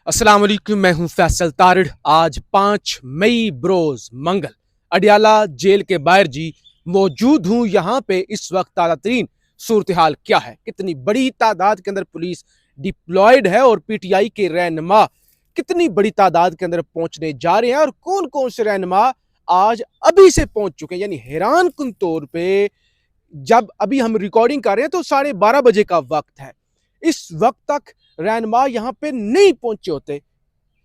अस्सलाम वालेकुम, मैं हूं फैसल तारिड़। आज 5 मई बरोज मंगल अडियाला जेल के बाहर जी मौजूद हूं। यहां पे इस वक्त ताज़ा तरीन सूरत हाल क्या है, कितनी बड़ी तादाद के अंदर पुलिस डिप्लॉयड है और पीटीआई के रहनुमा कितनी बड़ी तादाद के अंदर पहुंचने जा रहे हैं और कौन कौन से रहनुमा आज अभी से पहुंच चुके हैं। यानी हैरान कुन तौर पे जब अभी हम रिकॉर्डिंग कर रहे हैं तो 12:30 बजे का वक्त है। इस वक्त तक रहनुमा यहां पे नहीं पहुंचे होते,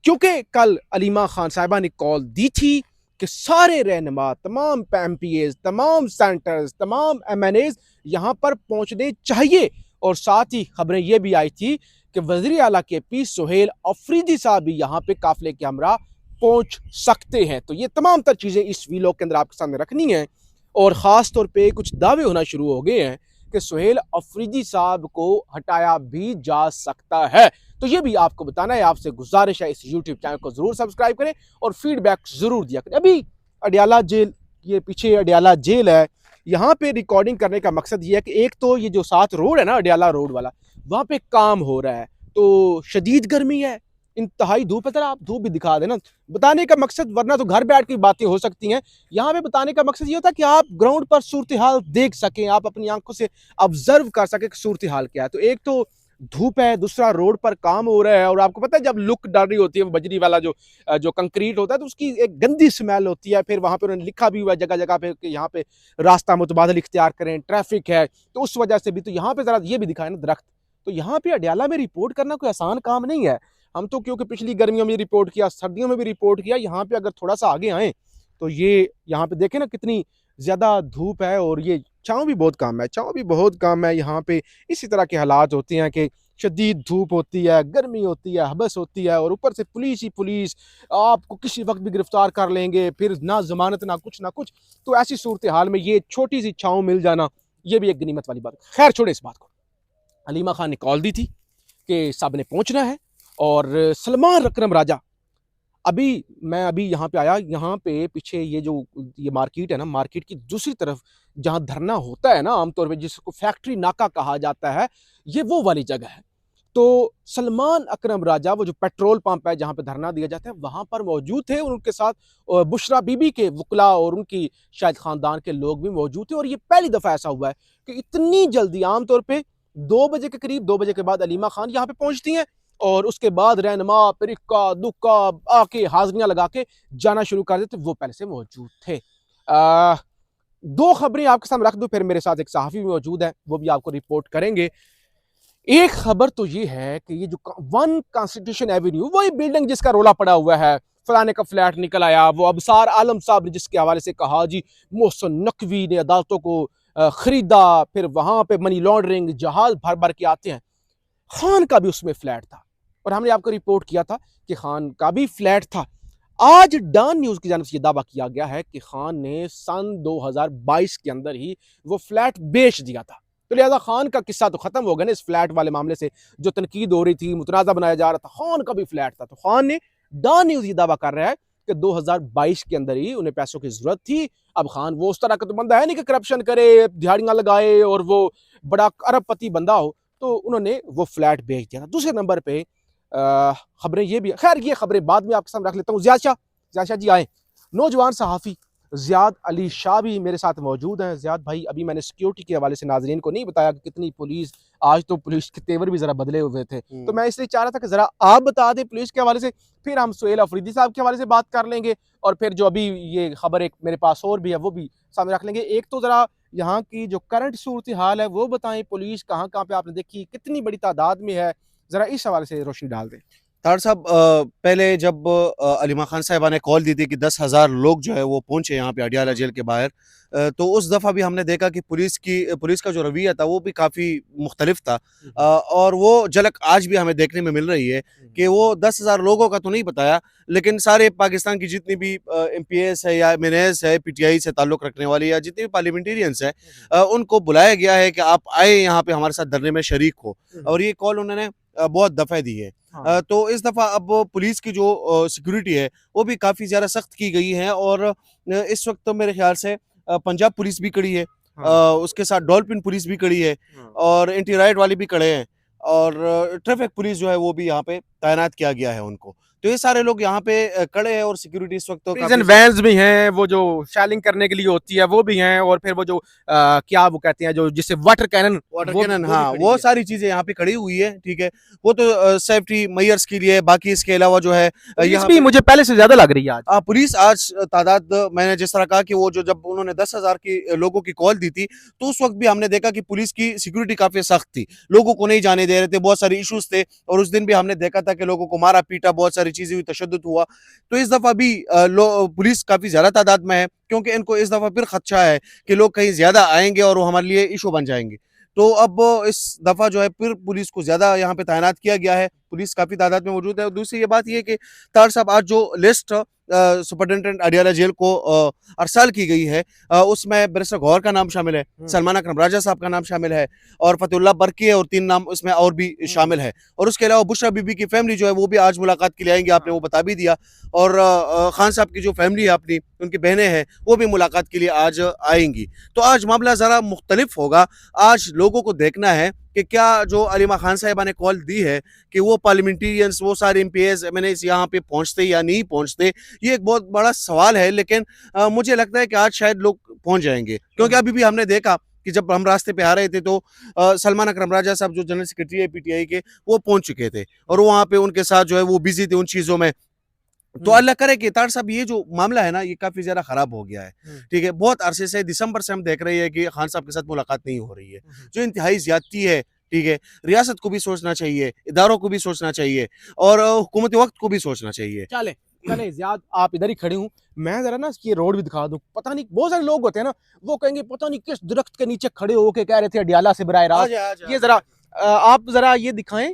क्योंकि कल अलीमा खान साहिबा ने कॉल दी थी कि सारे रहनुमा, तमाम एमपीएज, तमाम सेंटर्स, तमाम एमएनएज यहां पर पहुंचने चाहिए। और साथ ही खबरें यह भी आई थी कि वज़ीर आला के पी सुहेल अफरीदी साहब भी यहां पे काफिले के हमरा पहुंच सकते हैं। तो ये तमाम तर चीजें इस वीलॉग के अंदर आपके सामने रखनी है। और खास तौर पे कुछ दावे होना शुरू हो गए हैं कि सुहेल अफरीदी साहब को हटाया भी जा सकता है। तो ये भी आपको बताना है। आपसे गुजारिश है, इस यूट्यूब चैनल को जरूर सब्सक्राइब करें और फीडबैक जरूर दिया करें। अभी अडियाला जेल, ये पीछे अडियाला जेल है, यहाँ पे रिकॉर्डिंग करने का मकसद ये है कि एक तो ये जो साथ रोड है ना, अडियाला रोड वाला, वहां पे काम हो रहा है तो शदीद गर्मी है, इंतहाई धूप है। जरा आप धूप भी दिखा देना, बताने का मकसद, वरना तो घर बैठ के बातें हो सकती हैं। यहाँ पे बताने का मकसद ये होता है कि आप ग्राउंड पर सूरत हाल देख सकें, आप अपनी आंखों से ऑब्जर्व कर सकें कि सूरत हाल क्या है। तो एक तो धूप है, दूसरा रोड पर काम हो रहा है। और आपको पता है जब लुक डाल रही होती है बजरी वाला जो जो कंक्रीट होता है, तो उसकी एक गंदी स्मेल होती है। फिर वहां पे उन्होंने लिखा भी हुआ है जगह जगह पे कि यहाँ पे रास्ता मुतबादल इख्तियार करें, ट्रैफिक है, तो उस वजह से भी। तो यहाँ पे जरा ये भी दिखाए ना दरख्त। तो यहाँ पे अडियाला में रिपोर्ट करना कोई आसान काम नहीं है। हम तो क्योंकि पिछली गर्मियों में रिपोर्ट किया, सर्दियों में भी रिपोर्ट किया, यहाँ पे अगर थोड़ा सा आगे आए तो ये यहाँ पे देखें ना कितनी ज्यादा धूप है। और ये छाँव भी बहुत कम है, छाँव भी बहुत कम है यहाँ पे। इसी तरह के हालात होते हैं कि शदीद धूप होती है, गर्मी होती है, हबस होती है, और ऊपर से पुलिस ही पुलिस, आपको किसी वक्त भी गिरफ्तार कर लेंगे, फिर ना जमानत ना कुछ ना कुछ। तो ऐसी सूरत हाल में ये छोटी सी छाँव मिल जाना, ये भी एक गनीमत वाली बात। खैर छोड़े इस बात को। अलीमा खान ने कॉल दी थी कि साहब ने पहुंचना है। और सलमान अकरम राजा, मैं अभी यहाँ पे आया, यहाँ पे पीछे ये जो ये मार्केट है ना, मार्केट की दूसरी तरफ जहाँ धरना होता है ना आमतौर पे, जिसको फैक्ट्री नाका कहा जाता है, ये वो वाली जगह है। तो सलमान अकरम राजा, वो जो पेट्रोल पंप है जहाँ पे धरना दिया जाता है, वहां पर मौजूद थे। उनके साथ बुशरा बीबी के वकला और उनकी शायद खानदान के लोग भी मौजूद थे। और ये पहली दफा ऐसा हुआ है कि इतनी जल्दी, आमतौर पर 2 बजे के करीब, 2 बजे के बाद अलीमा खान यहाँ पे पहुंचती हैं और उसके बाद रहनुमा फिर इक्का दुक्का आके हाजिरियां लगा के जाना शुरू कर देते। वो पहले से मौजूद थे। दो खबरें आपके सामने रख दूं, फिर मेरे साथ एक सहाफी भी मौजूद है, वो भी आपको रिपोर्ट करेंगे। एक खबर तो ये है कि ये जो 1 कॉन्स्टिट्यूशन एवेन्यू, वही बिल्डिंग जिसका रोला पड़ा हुआ है, फलाने का फ्लैट निकल आया, वो अबसार आलम साहब ने जिसके हवाले से कहा जी मोहसिन नकवी ने अदालतों को खरीदा, फिर वहां पे मनी लॉन्ड्रिंग, जहाज भर भर के आते हैं। खान का भी उसमें फ्लैट था और हमने आपको रिपोर्ट किया था कि खान का भी फ्लैट था। आज डॉन न्यूज की जानिब से यह दावा किया गया है कि खान ने सन 2022 के अंदर ही वो फ्लैट बेच दिया था। तो लिहाजा खान का किस्सा तो खत्म हो गया ना इस फ्लैट वाले मामले से, जो तनकीद हो रही थी, मुतनाज़ा बनाया जा रहा था। खान का भी फ्लैट था। तो खान ने, डॉन न्यूज ये दावा कर रहा है कि 2022 के अंदर ही उन्हें पैसों की जरूरत थी। अब खान वो उस तरह का तो बंदा है नहीं कि करप्शन करे, दिहाड़ियां लगाए और वो बड़ा अरबपति बंदा हो। तो उन्होंने वो फ्लैट बेच दिया था। दूसरे नंबर पे खबरें ये भी, खैर ये खबरें बाद में आपके सामने रख लेता हूँ। ज़ियाद शाह जी आए, नौजवान सहाफ़ी ज़ियाद अली शाह भी मेरे साथ मौजूद हैं। ज़ियाद भाई, अभी मैंने सिक्योरिटी के हवाले से नाज़रीन को नहीं बताया कि कितनी पुलिस, आज तो पुलिस के तेवर भी ज़रा बदले हुए थे, तो मैं इसलिए चाह रहा था कि ज़रा आप बता दें पुलिस के हवाले से, फिर हम सुहेल अफरीदी साहब के हवाले से बात कर लेंगे, और फिर जो अभी ये खबर एक मेरे पास और भी है वो भी सामने रख लेंगे। एक तो ज़रा यहाँ की जो करंट सूरत हाल है वो बताएं, पुलिस कहाँ कहाँ पे आपने देखी, कितनी बड़ी तादाद में है, ज़रा इस हवाले से रोशनी डाल दें। तार साहब, पहले जब अलीमा खान साहिबा ने कॉल दी थी कि 10,000 लोग जो है वो पहुंचे यहाँ पे अडियाला जेल के बाहर, तो उस दफ़ा भी हमने देखा कि पुलिस का जो रवैया था वो भी काफ़ी मुख्तलिफ था। और वो झलक आज भी हमें देखने में मिल रही है कि वो 10,000 लोगों का तो नहीं बताया, लेकिन सारे पाकिस्तान की जितनी भी MPS है या MNS है, PTI से ताल्लुक़ रखने वाली या जितने भी पार्लियामेंटेरियंस हैं, उनको बुलाया गया है कि आप आए यहाँ पे हमारे साथ धरने में शरीक हो। और ये कॉल उन्होंने बहुत दफ़ा दी है। तो इस दफ़ा अब पुलिस की जो सिक्योरिटी है वो भी काफ़ी ज़्यादा सख्त की गई है। और इस वक्त तो मेरे ख्याल से पंजाब पुलिस भी खड़ी है, उसके साथ डॉल्फिन पुलिस भी खड़ी है, और एंटी राइट वाले भी खड़े हैं, और ट्रैफिक पुलिस जो है वो भी यहाँ पे तैनात किया गया है उनको। तो ये सारे लोग यहाँ पे खड़े हैं और सिक्योरिटी इस वक्त तो प्रिजन काफी वैन्स भी हैं, वो जो शेलिंग करने के लिए होती है वो भी हैं, और फिर वो जो क्या वो कहते हैं जो जिससे वाटर कैनन, वाटर वो कैनन, भी हाँ, खड़ी वो है। सारी चीजें यहाँ पे खड़ी हुई है। ठीक है, वो तो सेफ्टी मेयर्स के लिए, बाकी इसके अलावा जो है पुलिस यहाँ भी पे मुझे पहले से ज्यादा लग रही है आज। पुलिस आज तादाद, मैंने जिस तरह कहा कि वो जो जब उन्होंने 10,000 की लोगों की कॉल दी थी, तो उस वक्त भी हमने देखा कि पुलिस की सिक्योरिटी काफी सख्त थी, लोगों को नहीं जाने दे रहे थे, बहुत सारे इश्यूज थे। और उस दिन भी हमने देखा था कि लोगों को मारा पीटा, बहुत सारी चीजें हुई, तशद्दुद हुआ। तो इस दफा भी पुलिस काफी ज्यादा तादाद में है, क्योंकि इनको इस दफा फिर खदशा है कि लोग कहीं ज्यादा आएंगे और वो हमारे लिए इशू बन जाएंगे। तो अब इस दफा जो है फिर पुलिस को ज्यादा यहाँ पे तैनात किया गया है, पुलिस काफी तादाद में मौजूद है। और दूसरी ये बात ये कि तार साहब आज जो लिस्ट सुपरिटेंडेंट अडियाला जेल को अरसाल की गई है, उसमें बैरिस्टर गौहर का नाम शामिल है, सलमान अकरम राजा साहब का नाम शामिल है, और फतेहुल्लाह बरकी है, और 3 नाम उसमें और भी शामिल है। और उसके अलावा बुशरा बीबी की फैमिली जो है वो भी आज मुलाकात के लिए आएंगे, आपने वो बता भी दिया। और खान साहब की जो फैमिली है अपनी, उनकी बहनें हैं, वो भी मुलाकात के लिए आज आएंगी। तो आज मामला ज़रा मुख्तलिफ होगा। आज लोगों को देखना है कि क्या जो अलीमा खान साहिबा ने कॉल दी है कि वो पार्लियामेंटेरियंस, वो सारे एमपीएस एमएनएस यहाँ पे पहुँचते या नहीं पहुँचते, ये एक बहुत बड़ा सवाल है। लेकिन मुझे लगता है कि आज शायद लोग पहुँच जाएंगे, क्योंकि अभी भी हमने देखा कि जब हम रास्ते पे आ रहे थे तो सलमान अकरम राजा साहब जो जनरल सेक्रेटरी है पीटीआई के, वो पहुंच चुके थे और वहाँ पे उनके साथ जो है वो बिजी थे उन चीज़ों में। तो अल्लाह करे कि तार साहब ये जो मामला है ना, ये काफी ज्यादा खराब हो गया है। ठीक है, बहुत अरसे से, दिसंबर से हम देख रहे हैं कि खान साहब के साथ मुलाकात नहीं हो रही है, जो इंतहाई ज्यादती है। ठीक है, रियासत को भी सोचना चाहिए, इदारों को भी सोचना चाहिए, और हुकूमत वक्त को भी सोचना चाहिए। चले चले ज़ियाद, आप इधर ही खड़े हूँ, मैं जरा ना ये रोड भी दिखा दूं। पता नहीं, बहुत सारे लोग होते हैं ना, वो कहेंगे पता नहीं किस दरख्त के नीचे खड़े होके कह रहे थे अडियाला से बराह रास्त। ये जरा आप जरा ये दिखाएं,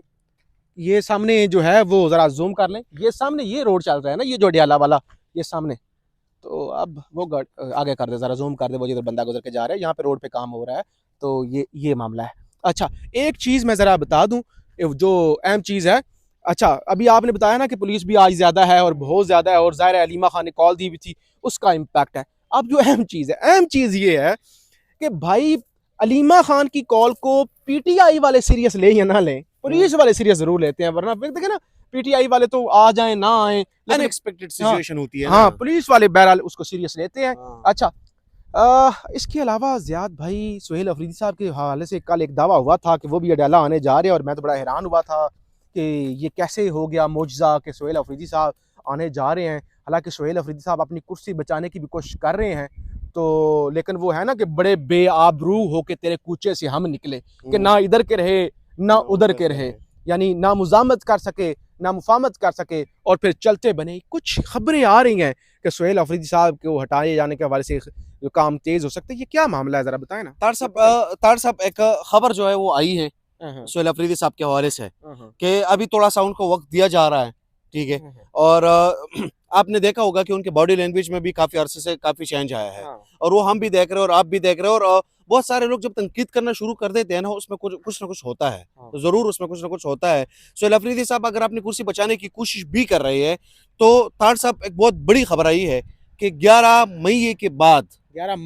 ये सामने जो है वो जरा जूम कर लें, ये सामने ये रोड चल रहा है ना, ये जो अडियाला वाला, ये सामने। तो अब वो आगे कर दे, जरा जूम कर दे, वो जिधर बंदा गुजर के जा रहा है, यहाँ पे रोड पे काम हो रहा है। तो ये मामला है। अच्छा, एक चीज़ मैं ज़रा बता दूं, जो अहम चीज़ है। अच्छा, अभी आपने बताया ना कि पुलिस भी आज ज़्यादा है और बहुत ज़्यादा है, और ज़ाहिर है अलीमा खान ने कॉल दी हुई थी, उसका इम्पैक्ट है। अब जो अहम चीज़ है, अहम चीज़ ये है कि भाई अलीमा खान की कॉल को पीटीआई वाले सीरियस लें या ना लें, पुलिस वाले सीरियस जरूर लेते हैं, वरना फिर देखे ना पीटीआई वाले तो आ जाए ना आए, लेकिन अनएक्सपेक्टेड सिचुएशन होती है हाँ, ना। पुलिस वाले बहरहाल उसको सीरियस लेते हैं। हाँ। अच्छा, इसके अलावा ज़ियाद भाई, सुहेल अफरीदी साहब के हवाले से कल एक दावा हुआ था कि वो भी अडियाला आने जा रहे हैं, और मैं तो बड़ा हैरान हुआ था कि ये कैसे हो गया मौजज़ा कि सुहेल अफरीदी साहब आने जा रहे हैं। हालांकि सुहेल अफरीदी साहब अपनी कुर्सी बचाने की भी कोशिश कर रहे हैं, तो लेकिन वो है ना कि बड़े बेआबरू होके तेरे कूचे से हम निकले, कि ना इधर के रहे ना उधर के रहे, यानी ना मुजामत कर सके ना मुफामत कर सके, और फिर चलते बने। कुछ खबरें आ रही हैं कि सुहेल अफरीदी साहब को हटाए जाने के हवाले से जो काम तेज हो सकते हैं, ये क्या मामला है, जरा बताएं ना। तार साहब एक खबर जो है वो आई है सुहेल अफरीदी साहब के हवाले से, कि अभी थोड़ा सा उनको वक्त दिया जा रहा है। ठीक है, और आपने देखा होगा कि उनके बॉडी लैंग्वेज में भी काफी अरसे से काफी चेंज आया है, और वो हम भी देख रहे हैं और आप भी देख रहे हैं। और बहुत सारे लोग जब तनकीद करना शुरू कर देते हैं ना, उसमें कुछ ना कुछ होता है, तो जरूर उसमें कुछ ना कुछ होता है। सुहेल अफरीदी साहब अगर अपनी कुर्सी बचाने की कोशिश भी कर रहे हैं, तो तार साहब एक बहुत बड़ी खबर आई है कि 11 मई के बाद, 11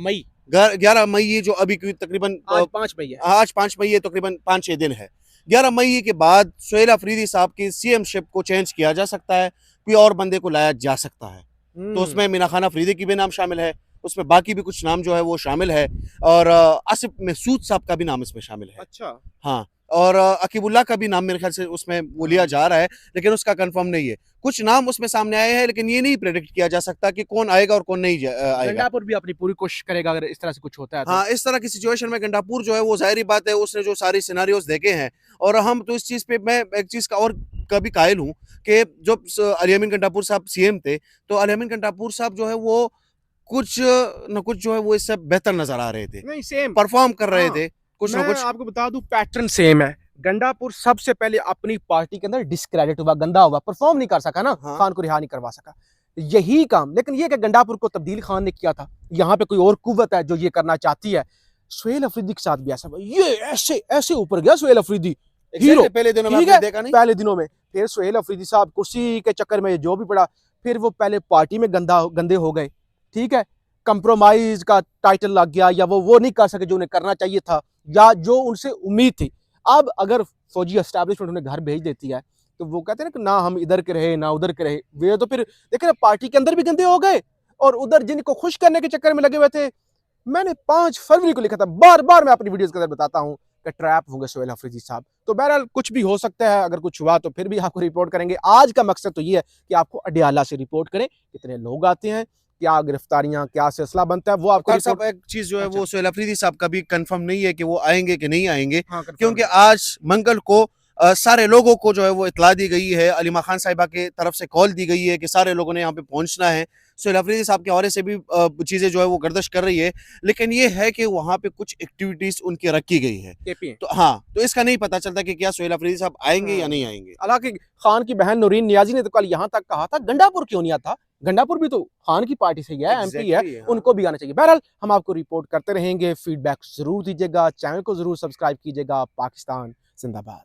मई ये जो अभी तकरीबन आज 5 मई है, आज 5 मई है, तकरीबन 5-6 दिन है। 11 मई के बाद सुहेल अफरीदी साहब की सीएम शिप को चेंज किया जा सकता है, कोई और बंदे को लाया जा सकता है। तो उसमें मीना खान अफरीदी की भी नाम शामिल है, उसमें बाकी भी कुछ नाम जो है वो शामिल है, और आसिफ मसूद साहब का भी नाम इसमें शामिल है। अच्छा, हाँ, और अकीबुल्ला का भी नाम मेरे ख्याल से उसमें वो लिया जा रहा है, लेकिन उसका कंफर्म नहीं है। कुछ नाम उसमें सामने आए हैं, लेकिन ये नहीं प्रेडिक्ट किया जा सकता कि कौन आएगा और कौन नहीं आएगा। गंडापुर भी अपनी पूरी कोशिश करेगा अगर इस तरह से कुछ होता है तो। हाँ, इस तरह की सिचुएशन में गंडापुर जो है वो जाहिर बात है, उसने जो सारी सिनारियोज देखे हैं, और हम तो इस चीज़ पे, मैं एक चीज़ का और कभी कायल हूँ कि जब अली अमीन गंडापुर साहब सीएम थे, तो अली अमीन गंडापुर साहब जो है वो कुछ न कुछ जो है वो इससे बेहतर नजर आ रहे थे, नहीं, सेम परफॉर्म कर रहे हाँ, थे कुछ न मैं कुछ। आपको बता दूं पैटर्न सेम है। गंडापुर सबसे पहले अपनी पार्टी के अंदर डिस्क्रेडिट हुआ, गंदा हुआ, परफॉर्म नहीं कर सका ना, हाँ। खान को रिहा नहीं करवा सका, यही काम। लेकिन ये कि गंडापुर को तब्दील खान ने किया था, यहाँ पे कोई और कुव्वत है जो ये करना चाहती है। सुहेल अफरीदी के साथ भी ऐसा हुआ, ये ऐसे ऐसे ऊपर गया सुहेल अफरीदी, हीरो। पहले दिनों में ठीक आपने है, देखा नहीं? पहले दिनों में फिर सुहेल अफरीदी साहब कुर्सी के चक्कर में जो भी पड़ा, फिर वो पहले पार्टी में गंदे हो गए। ठीक है, कंप्रोमाइज का टाइटल लग गया, या वो नहीं कर सके जो उन्हें करना चाहिए था, या जो उनसे उम्मीद थी। अब अगर फौजी एस्टैब्लिशमेंट उन्हें घर भेज देती है, तो वो कहते हैं ना कि ना हम इधर के रहे ना उधर के रहे, वे तो फिर देखे ना पार्टी के अंदर भी गंदे हो गए और उधर जिनको खुश करने के चक्कर में लगे हुए थे। मैंने 5 फरवरी को लिखा था, बार-बार मैं अपनी वीडियोज़ के अंदर बताता हूँ कि ट्रैप होंगे सोहेल अफरीदी साहब। तो बहरहाल कुछ भी हो सकता है, अगर कुछ हुआ तो फिर भी आपको रिपोर्ट करेंगे। आज का मकसद तो ये है कि आपको अडियाला से रिपोर्ट करें, कितने लोग आते हैं, क्या गिरफ्तारियाँ, क्या सिलसिला बनता है, वो आपको तार साहब रिपोर्ट। एक चीज जो है अच्छा। वो सोहेल अफरीदी साहब का भी कंफर्म नहीं है कि वो आएंगे कि नहीं आएंगे, हाँ, कन्फर्म क्योंकि है। आज मंगल को सारे लोगों को जो है वो इतला दी गई है, अलीमा खान साहिबा की तरफ से कॉल दी गई है कि सारे लोगों ने यहाँ पे पहुंचना है। सोहेल अफरीदी साहब के हवाले से भी चीजें जो है वो गर्दिश कर रही है, लेकिन ये है कि वहाँ पे कुछ एक्टिविटीज उनकी रखी गई है। केपी हैं। तो हाँ, तो इसका नहीं पता चलता कि क्या सोहेल अफरीदी साहब आएंगे या हाँ। नहीं आएंगे। हालाँकि खान की बहन नूरीन नियाज़ी ने तो कल यहाँ तक कहा था, गंडापुर क्यों नहीं आता? गंडापुर भी तो खान की पार्टी से ही है, एमपी है, एग्जैक्टली, हाँ। उनको भी आना चाहिए। बहरहाल हम आपको रिपोर्ट करते रहेंगे, फीडबैक ज़रूर दीजिएगा, चैनल को ज़रूर सब्सक्राइब कीजिएगा। पाकिस्तान ज़िंदाबाद।